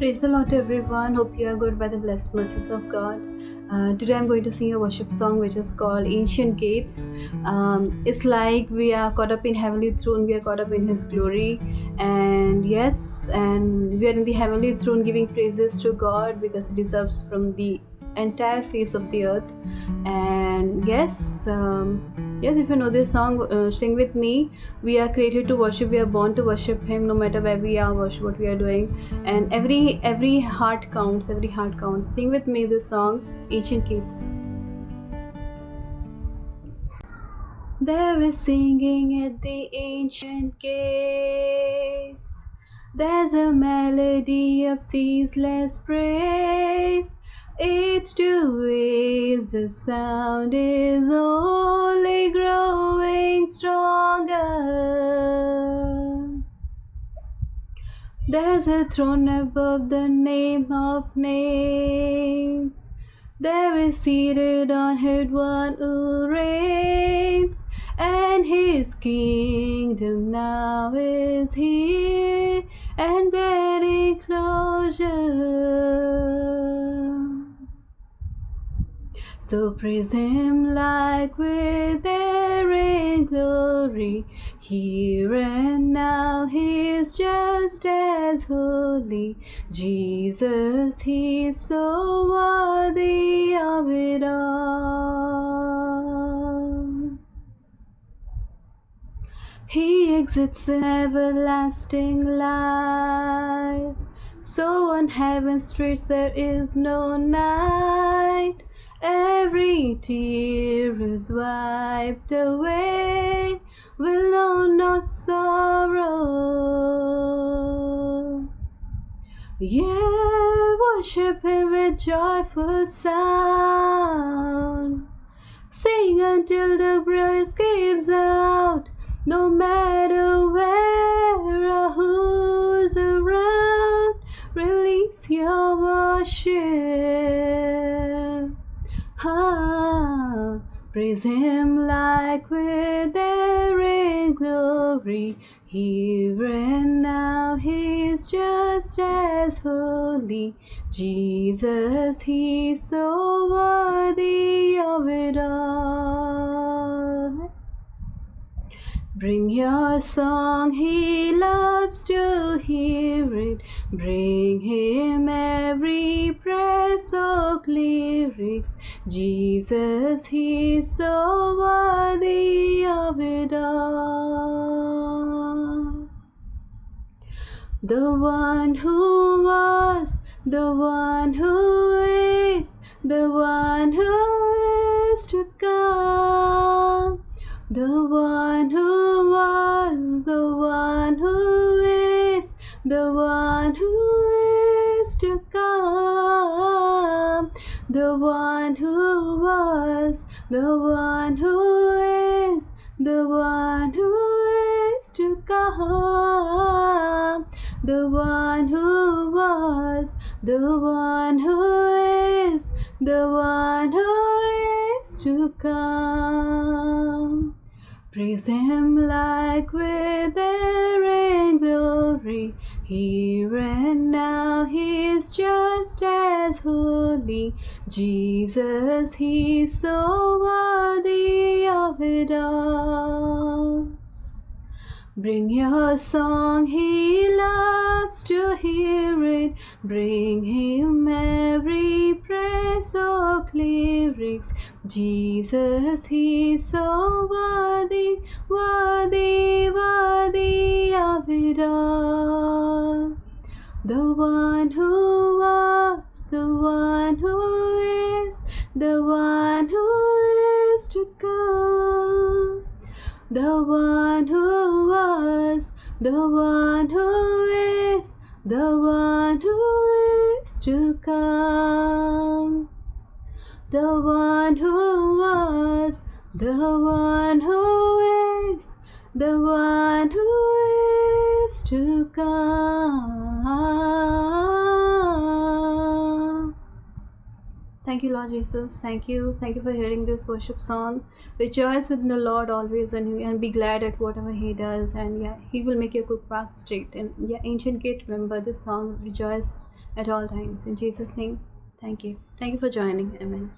Praise the Lord to everyone. Hope you are good by the blessed mercies of God. Today I'm going to sing a worship song which is called Ancient Gates. It's like we are caught up in heavenly throne, we are caught up in His glory. And yes, and we are in the heavenly throne giving praises to God because He deserves from the entire face of the earth. And yes, if you know this song, sing with me. We are created to worship, we are born to worship Him no matter where we are, worship what we are doing, and every heart counts, every heart counts. Sing with me this song, Ancient Gates. There is singing at the ancient gates, there's a melody of ceaseless praise. Each two ways the sound is only growing stronger. There's a throne above the name of names. There is seated on it one who reigns, and His kingdom now is here and getting closer. So praise Him like we're there in glory. Here and now He's just as holy. Jesus, He's so worthy of it all. He exits in everlasting life. So on heaven's streets there is no night. Every tear is wiped away. We'll know no sorrow. Yeah, worship Him with joyful sound. Sing until the praise gives out. No matter where or who's around, release your worship. Praise Him like we're there in glory. Here and now He's just as holy. Jesus, He's so worthy of it all. Bring your song, He loves to hear it. Bring Him every prayer, soak lyrics. Jesus, He's so worthy of it all. The one who was, the one who is, the one who is to come. The one who was, the one who is, the one who is to come. The one who was, the one who is, the one who is to come. The one who was, the one who is, the one who is to come. Praise Him like we're there in glory. Here and now He's just as holy. Jesus, He's so worthy of it all. Bring your song, He loves to hear it. Bring Him every prayer, soak lyrics. Jesus, He's so worthy, worthy, worthy of it all. The one who was, the one who is, the one who is to come. The one who was, the one who is, the one who is to come. The one who was, the one who is, the one who is to come. Thank you, Lord Jesus. Thank you. Thank you for hearing this worship song. Rejoice with the Lord always, and be glad at whatever He does. And yeah, He will make your crooked path straight. And yeah, Ancient Gate, remember this song. Rejoice at all times. In Jesus' name, thank you. Thank you for joining. Amen.